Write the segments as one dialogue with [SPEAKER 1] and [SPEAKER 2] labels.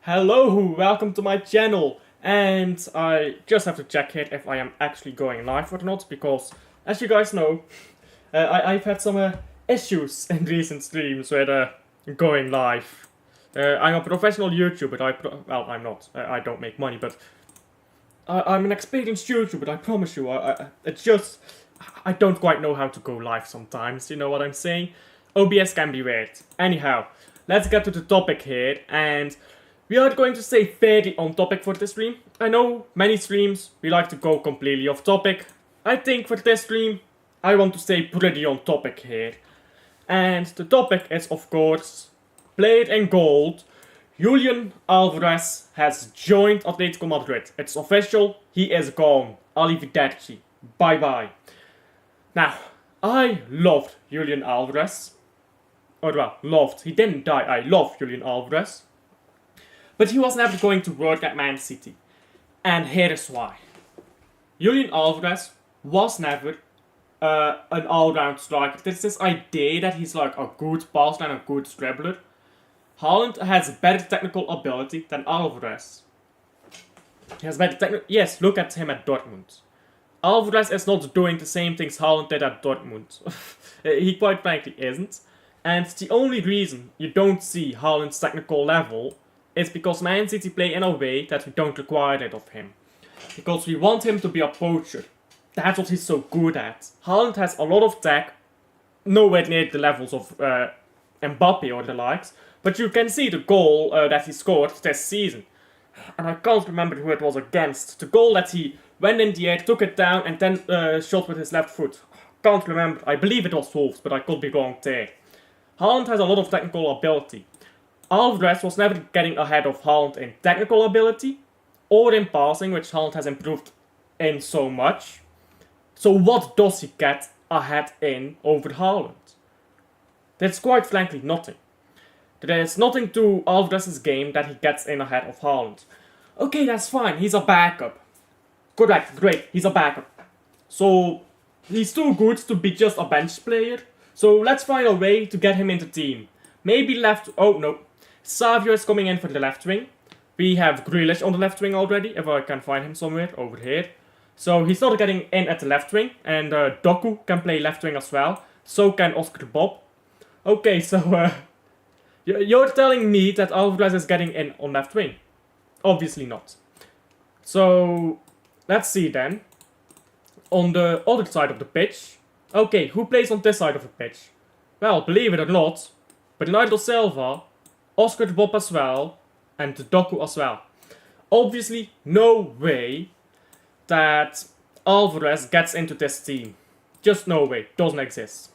[SPEAKER 1] Hello, welcome to my channel. And I just have to check here if I am actually going live or not, because as you guys know, I've had some issues in recent streams with going live. I'm a professional YouTuber. Well, I'm not. I don't make money, but I'm an experienced YouTuber. I promise you. It's just I don't quite know how to go live sometimes. You know what I'm saying? OBS can be weird. Anyhow, let's get to the topic here, and we are going to stay fairly on topic for this stream. I know many streams we like to go completely off topic. I think for this stream I want to stay pretty on topic here. And the topic is, of course, player in gold. Julian Alvarez has joined Atletico Madrid. It's official, he is gone. Arrivederci. Bye bye. Now, I loved Julian Alvarez. Or well, loved. He didn't die. I love Julian Alvarez. But he was never going to work at Man City. And here is why. Julian Alvarez was never an all-round striker. There's this idea that he's like a good passer and a good dribbler. Haaland has better technical ability than Alvarez. He has better technical... Yes, look at him at Dortmund. Alvarez is not doing the same things Haaland did at Dortmund. He quite frankly isn't. And the only reason you don't see Haaland's technical level is because Man City play in a way that we don't require it of him. Because we want him to be a poacher. That's what he's so good at. Haaland has a lot of tech, nowhere near the levels of Mbappe or the likes, but you can see the goal that he scored this season. And I can't remember who it was against. The goal that he went in the air, took it down, and then shot with his left foot. Can't remember. I believe it was Wolves, but I could be wrong there. Haaland has a lot of technical ability. Alvarez was never getting ahead of Haaland in technical ability or in passing, which Haaland has improved in so much. So what does he get ahead in over Haaland? There's quite frankly nothing. There is nothing to Alvarez's game that he gets in ahead of Haaland. Okay, that's fine, he's a backup. Correct, great, he's a backup. So he's too good to be just a bench player. So let's find a way to get him in the team. Maybe left... Oh, no. Savio is coming in for the left wing. We have Grealish on the left wing already, if I can find him somewhere over here. So he's not getting in at the left wing, and Doku can play left wing as well. So can Oscar Bob. Okay, so you're telling me that Alvarez is getting in on left wing? Obviously not. So let's see then. On the other side of the pitch. Okay, who plays on this side of the pitch? Well, believe it or not, Bernardo Silva, Oscar Bob as well, and Doku as well. Obviously, no way that Alvarez gets into this team. Just no way, doesn't exist.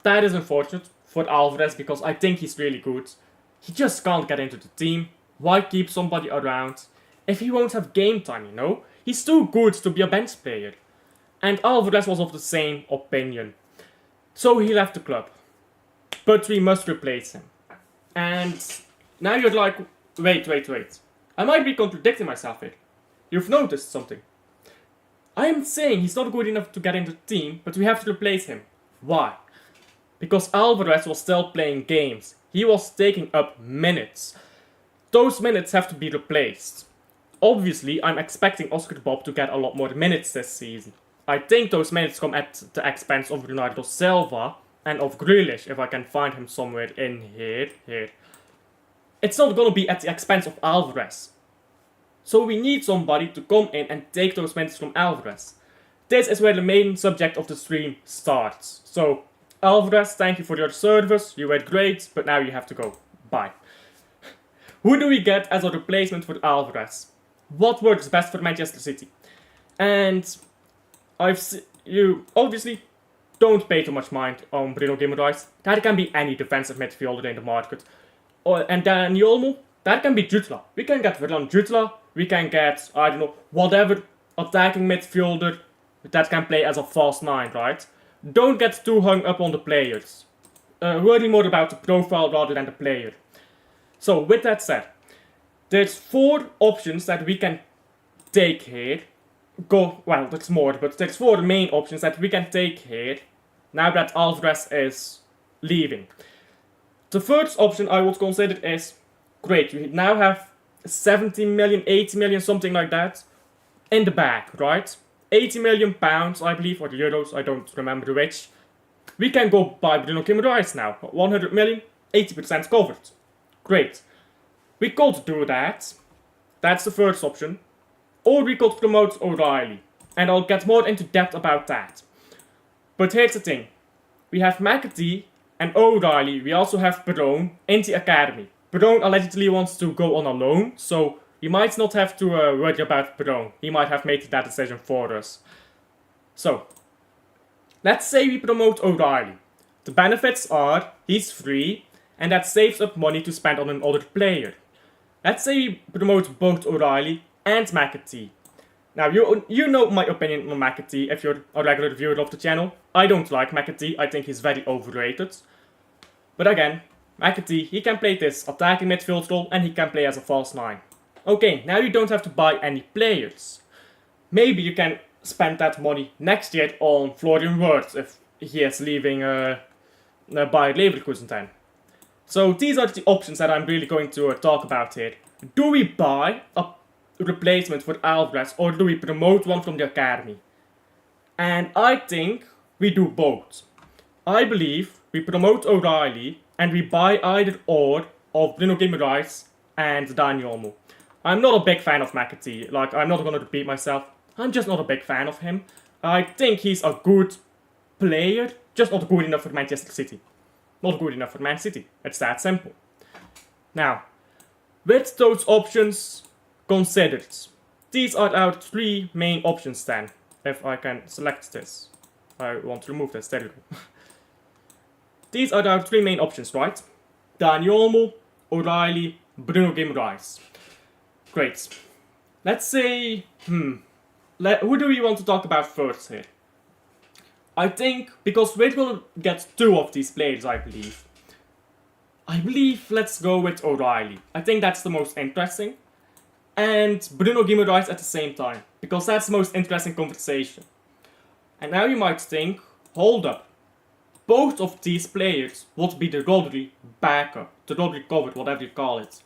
[SPEAKER 1] That is unfortunate for Alvarez because I think he's really good. He just can't get into the team. Why keep somebody around if he won't have game time, you know? He's too good to be a bench player. And Alvarez was of the same opinion. So he left the club. But we must replace him. And now you're like, wait. I might be contradicting myself here. You've noticed something. I am saying he's not good enough to get into the team, but we have to replace him. Why? Because Alvarez was still playing games. He was taking up minutes. Those minutes have to be replaced. Obviously, I'm expecting Oscar Bob to get a lot more minutes this season. I think those minutes come at the expense of Bernardo Silva and of Grealish, if I can find him somewhere in here. It's not gonna be at the expense of Alvarez. So we need somebody to come in and take those minutes from Alvarez. This is where the main subject of the stream starts. So, Alvarez, thank you for your service, you were great, but now you have to go. Bye. Who do we get as a replacement for Alvarez? What works best for Manchester City? And you obviously don't pay too much mind on Bruno Guimaraes. That can be any defensive midfielder in the market. And then Olmo, that can be Jutla. We can get Verlan Jutla. We can get, I don't know, whatever attacking midfielder that can play as a false 9, right? Don't get too hung up on the players. Worry more about the profile rather than the player. So, with that said, there's 4 options that we can take here. Well, there's more, but there's 4 main options that we can take here now that Alvarez is leaving. The first option I would consider is, great, you now have 70 million, 80 million, something like that, in the bag, right? 80 million pounds, I believe, or the euros, I don't remember which. We can go buy Bruno Guimaraes now. 100 million, 80% covered. Great. We could do that. That's the first option. Or we could promote O'Reilly. And I'll get more into depth about that. But here's the thing. We have McAtee and O'Reilly. We also have Perone in the academy. Perone allegedly wants to go on a loan, so you might not have to worry about Perone. He might have made that decision for us. So, let's say we promote O'Reilly. The benefits are he's free, and that saves up money to spend on another player. Let's say we promote both O'Reilly and McAtee. Now, you know my opinion on McAtee if you're a regular viewer of the channel. I don't like McAtee, I think he's very overrated. But again, McAtee, he can play this attacking midfield role and he can play as a false 9. Okay, now you don't have to buy any players. Maybe you can spend that money next year on Florian Wirtz if he is leaving Bayer Leverkusen then. So these are the options that I'm really going to talk about here. Do we buy a replacement for Alvarez or do we promote one from the academy? And I think we do both. I believe we promote O'Reilly and we buy either or of Bruno Guimaraes and Daniel Olmo. I'm not a big fan of McAtee, like I'm not gonna repeat myself, I'm just not a big fan of him. I think he's a good player, just not good enough for Manchester City. Not good enough for Man City, it's that simple. Now, with those options considered, these are our 3 main options then. If I can select this. I want to remove this, there you go. These are our 3 main options, right? Daniel Olmo, O'Reilly, Bruno Guimaraes. Great. Let's say, who do we want to talk about first here? I think, because we're gonna get 2 of these players, I believe, let's go with O'Reilly. I think that's the most interesting. And Bruno Guimaraes at the same time, because that's the most interesting conversation. And now you might think, hold up. Both of these players would be the Rodri backup, the Rodri cover, whatever you call it.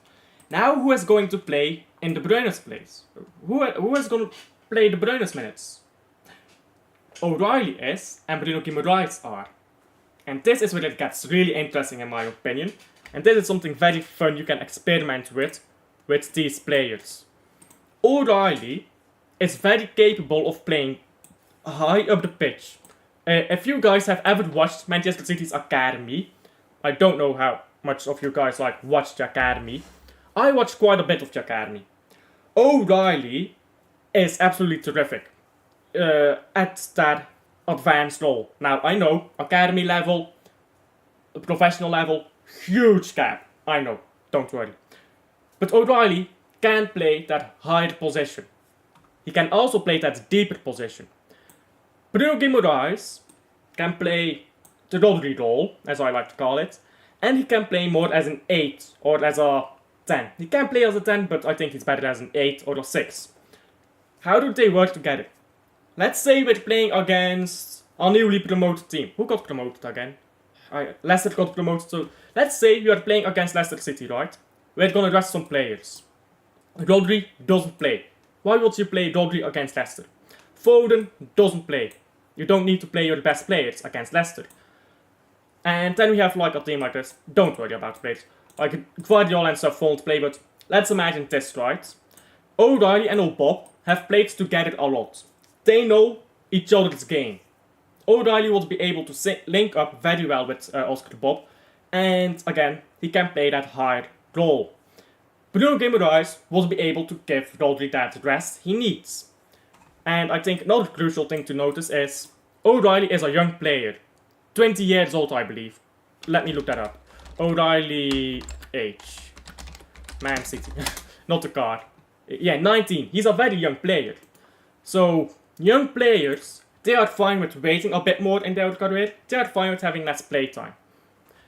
[SPEAKER 1] Now who is going to play in De Bruyne's place? Who is going to play De Bruyne's minutes? O'Reilly is, and Bruno Guimaraes are. And this is where it gets really interesting in my opinion. And this is something very fun you can experiment with these players. O'Reilly is very capable of playing high up the pitch. If you guys have ever watched Manchester City's academy, I don't know how much of you guys like watch the academy. I watched quite a bit of the academy. O'Reilly is absolutely terrific at that advanced role. Now I know academy level, professional level, huge gap. I know, don't worry. But O'Reilly can play that higher position. He can also play that deeper position. Bruno Guimaraes can play the Rodri role, as I like to call it, and he can play more as an 8 or as a 10. He can play as a 10, but I think he's better as an 8 or a 6. How do they work together? Let's say we're playing against a newly promoted team. Who got promoted again? Leicester got promoted, so let's say you are playing against Leicester City, right? We're gonna rest some players. Rodri doesn't play. Why would you play Rodri against Leicester? Foden doesn't play. You don't need to play your best players against Leicester. And then we have like a team like this. Don't worry about the players. Like Guardiola and stuff won't play, but let's imagine this, right? O'Reilly and old Bob have played together a lot. They know each other's game. O'Reilly will be able to link up very well with Oscar Bob. And again, he can play that higher role. Bruno Guimaraes will be able to give Rodri that rest he needs. And I think another crucial thing to notice is O'Reilly is a young player. 20 years old, I believe. Let me look that up. O'Reilly age. Man City. Not the card. Yeah, 19. He's a very young player. So, young players, they are fine with waiting a bit more in their career. They are fine with having less playtime.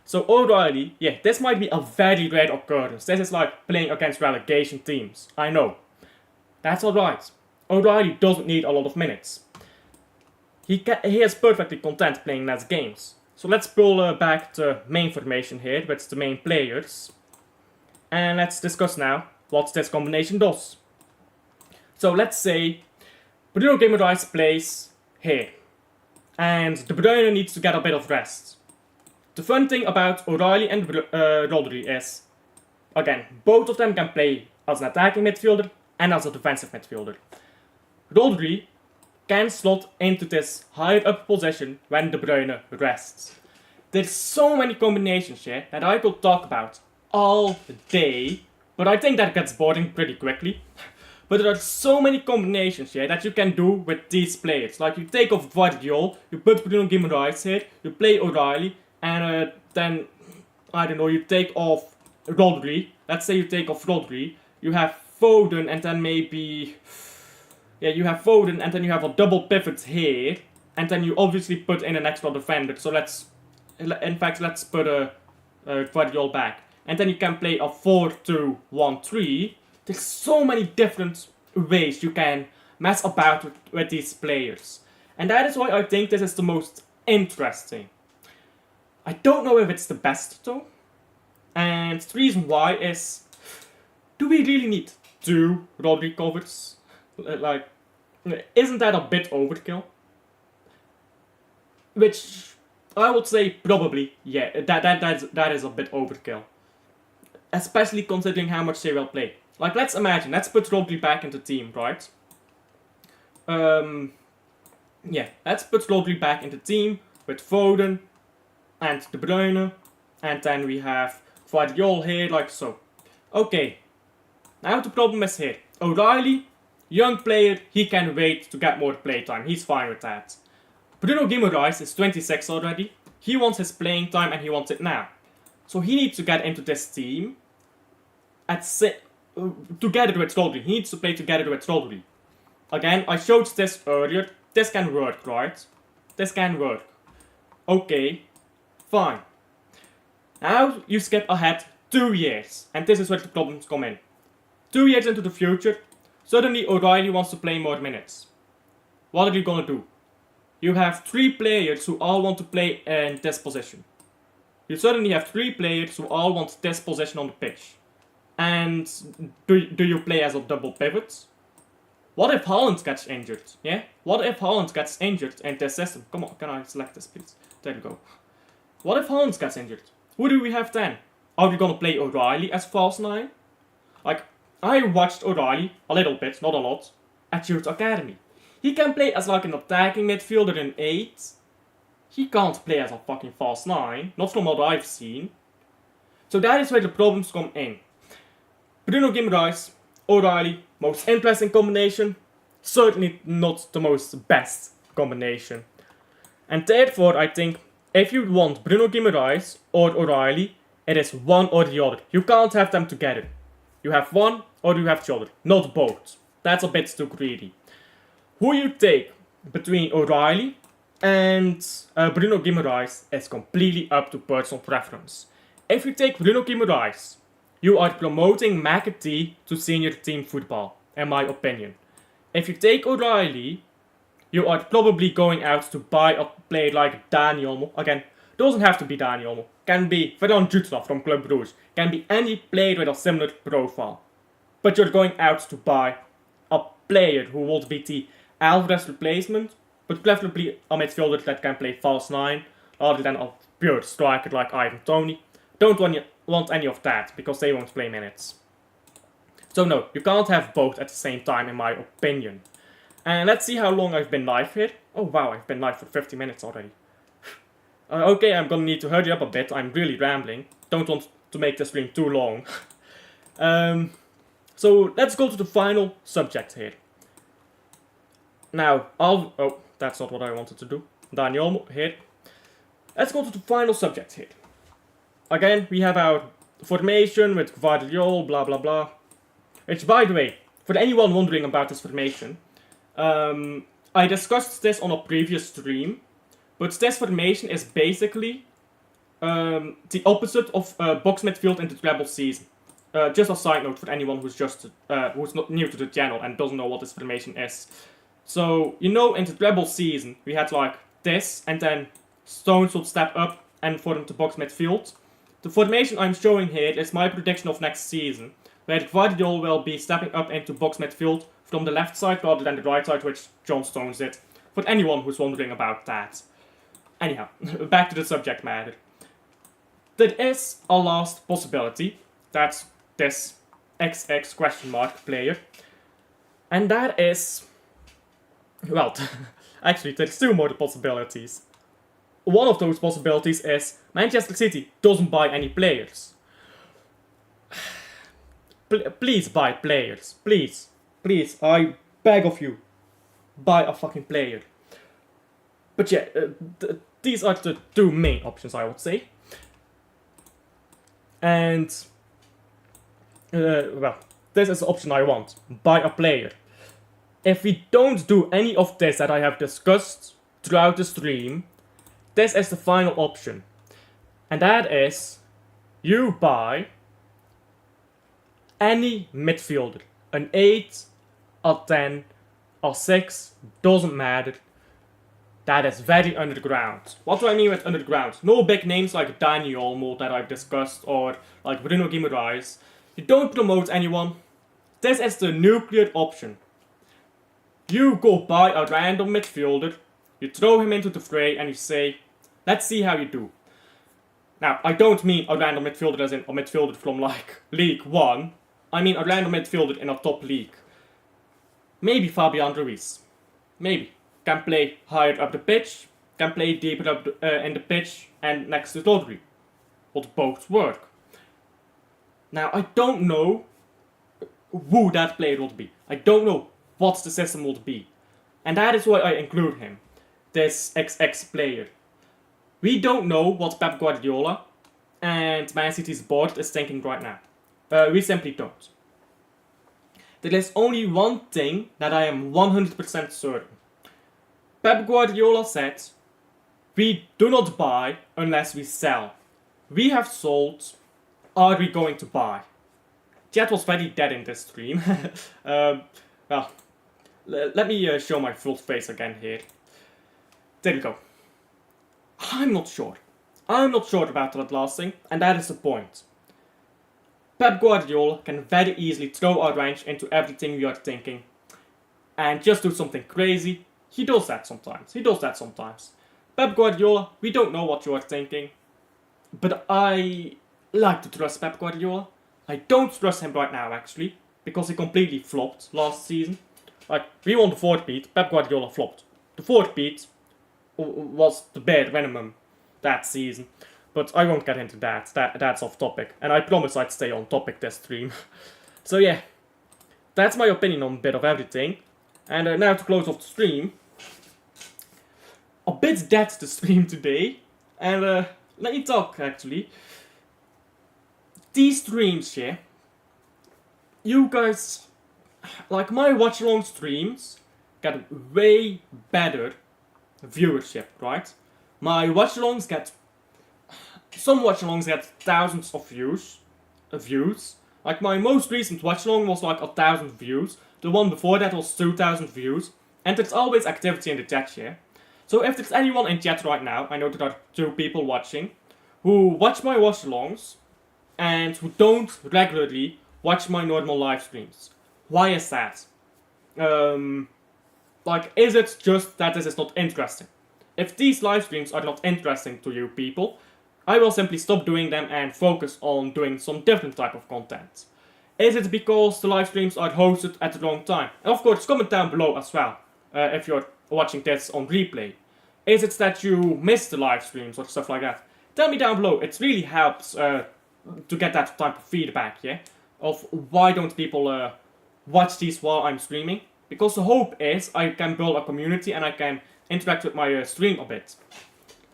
[SPEAKER 1] So O'Reilly, yeah, this might be a very rare occurrence. This is like playing against relegation teams. I know. That's alright. O'Reilly doesn't need a lot of minutes. He is perfectly content playing less games. So let's pull back the main formation here with the main players. And let's discuss now what this combination does. So let's say Bruno Guimaraes plays here, and De Bruyne needs to get a bit of rest. The fun thing about O'Reilly and Rodri is, again, both of them can play as an attacking midfielder and as a defensive midfielder. Rodri can slot into this higher up position when De Bruyne rests. There's so many combinations here that I could talk about all day, but I think that gets boring pretty quickly. But there are so many combinations here that you can do with these players. Like you take off Guardiola, you put Bruno Guimaraes here, you play O'Reilly, and then, I don't know, you take off Rodri. Let's say you take off Rodri, you have Foden, and then maybe... Yeah, you have Foden, and then you have a double pivot here, and then you obviously put in an extra defender. So let's put Guardiola back. And then you can play a 4-2-1-3. There's so many different ways you can mess about with these players. And that is why I think this is the most interesting. I don't know if it's the best though. And the reason why is, do we really need 2 Rodri covers? Like, isn't that a bit overkill? Which I would say probably, yeah, that is a bit overkill. Especially considering how much they will play. Like, let's imagine, let's put Rodri back in the team, right? Yeah, let's put Rodri back in the team with Foden and De Bruyne. And then we have Guardiola here, like so. Okay, now the problem is here. O'Reilly, young player, he can wait to get more playtime. He's fine with that. Bruno Guimaraes is 26 already. He wants his playing time and he wants it now. So he needs to get into this team together with Rodri. He needs to play together with Rodri. Again, I showed this earlier. This can work, right? This can work. Okay, fine. Now you skip ahead 2 years. And this is where the problems come in. 2 years into the future, suddenly O'Reilly wants to play more minutes. What are you gonna do? You have 3 players who all want to play in this position. You suddenly have 3 players who all want this position on the pitch. And do you play as a double pivot? What if Haaland gets injured? Yeah? What if Haaland gets injured in this system? Come on, can I select this please? There you go. What if Haaland gets injured? Who do we have then? Are we gonna play O'Reilly as false 9? Like, I watched O'Reilly a little bit, not a lot, at Youth Academy. He can play as like an attacking midfielder in 8. He can't play as a fucking false 9, not from what I've seen. So that is where the problems come in. Bruno Guimaraes, O'Reilly, most interesting combination, certainly not the most best combination. And therefore I think if you want Bruno Guimaraes or O'Reilly, it is one or the other. You can't have them together. You have one or you have the other, not both. That's a bit too greedy. Who you take between O'Reilly and Bruno Guimaraes is completely up to personal preference. If you take Bruno Guimaraes, you are promoting McAtee to senior team football, in my opinion. If you take O'Reilly, you are probably going out to buy a player like Dani Olmo. Again, doesn't have to be Dani Olmo. Can be Ferran Jutra from Club Brugge. Can be any player with a similar profile. But you're going out to buy a player who will be the Alvarez replacement, but preferably a midfielder that can play false 9, rather than a pure striker like Ivan Toney. Don't want any of that, because they won't play minutes. So no, you can't have both at the same time in my opinion. And let's see how long I've been live here. Oh wow, I've been live for 50 minutes already. Okay, I'm gonna need to hurry up a bit, I'm really rambling. Don't want to make the stream too long. So let's go to the final subject here. Now, oh, that's not what I wanted to do. Dani Olmo here. Let's go to the final subject here. Again, we have our formation with Guardiola, blah blah blah. Which, by the way, for anyone wondering about this formation, I discussed this on a previous stream, but this formation is basically the opposite of box midfield in the treble season. Just a side note for anyone who's not new to the channel and doesn't know what this formation is. So, you know, in the treble season, we had like this, and then Stones would step up and form the box midfield. The formation I'm showing here is my prediction of next season. where Guardiola will be stepping up into box midfield from the left side rather than the right side, which John Stones did. For anyone who's wondering about that. Anyhow, back to the subject matter. There is a last possibility. That's this XX question mark player. And that is... Well, actually, there's two more possibilities. One of those possibilities is Manchester City doesn't buy any players. Please buy players. Please. Please, I beg of you. Buy a fucking player. But yeah, these are the two main options, I would say. And... well, this is the option I want. Buy a player. If we don't do any of this that I have discussed throughout the stream, this is the final option. And that is, you buy any midfielder. An 8, a 10, a 6, doesn't matter. That is very underground. What do I mean with underground? No big names like Dani Olmo that I've discussed, or like Bruno Guimaraes. You don't promote anyone. This is the nuclear option. You go buy a random midfielder, you throw him into the fray and you say, let's see how you do. Now, I don't mean a random midfielder as in a midfielder from like League 1. I mean a random midfielder in a top league. Maybe Fabian Ruiz. Maybe. Can play higher up the pitch, can play deeper up in the pitch and next to Rodri. Would both work. Now, I don't know who that player would be. I don't know what the system would be. And that is why I include him. This XX player. We don't know what Pep Guardiola and Man City's board is thinking right now. We simply don't. There is only one thing that I am 100% certain. Pep Guardiola said, we do not buy unless we sell. We have sold, are we going to buy? Chat was very dead in this stream. Well, let me show my full face again here. There we go. I'm not sure. I'm not sure about that last thing, and that is the point. Pep Guardiola can very easily throw a wrench into everything we are thinking and just do something crazy. He does that sometimes. Pep Guardiola, we don't know what you are thinking, but I like to trust Pep Guardiola. I don't trust him right now, actually, because he completely flopped last season. Like, we won the 4th beat, Pep Guardiola flopped. The 4th beat was the bare minimum that season. But I won't get into that. That's off topic. And I promise I'd stay on topic this stream. So yeah, that's my opinion on a bit of everything. And now to close off the stream. A bit dead the stream today. And let me talk actually. These streams here, you guys, like my watch along streams, get way better viewership, right? My watch alongs get... Some watch-alongs get thousands of views. Like my most recent watch-along was like 1,000 views. The one before that was 2,000 views. And there's always activity in the chat here. So if there's anyone in chat right now, I know there are 2 people watching, who watch my watch-alongs and who don't regularly watch my normal live streams. Why is that? Like, is it just that this is not interesting? If these live streams are not interesting to you people, I will simply stop doing them and focus on doing some different type of content. Is it because the live streams are hosted at the wrong time? And of course, comment down below as well, if you're watching this on replay. Is it that you missed the live streams or stuff like that? Tell me down below, it really helps to get that type of feedback, yeah? Of why don't people watch these while I'm streaming? Because the hope is I can build a community and I can interact with my stream a bit.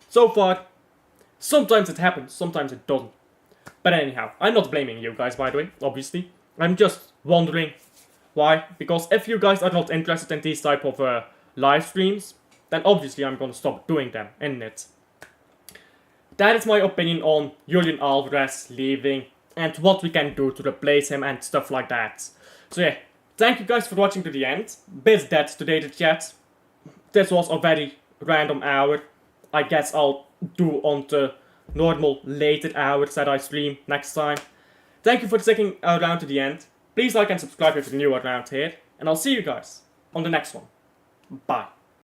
[SPEAKER 1] So far, sometimes it happens, sometimes it doesn't. But anyhow, I'm not blaming you guys, by the way, obviously. I'm just wondering why. Because if you guys are not interested in these type of live streams, then obviously I'm gonna stop doing them, isn't it? That is my opinion on Julian Alvarez leaving and what we can do to replace him and stuff like that. So yeah, thank you guys for watching to the end. Bit dead today, the chat. This was a very random hour. I guess I'll do on the normal later hours that I stream next time. Thank you for sticking around to the end. Please like and subscribe if you're new around here, and I'll see you guys on the next one. Bye.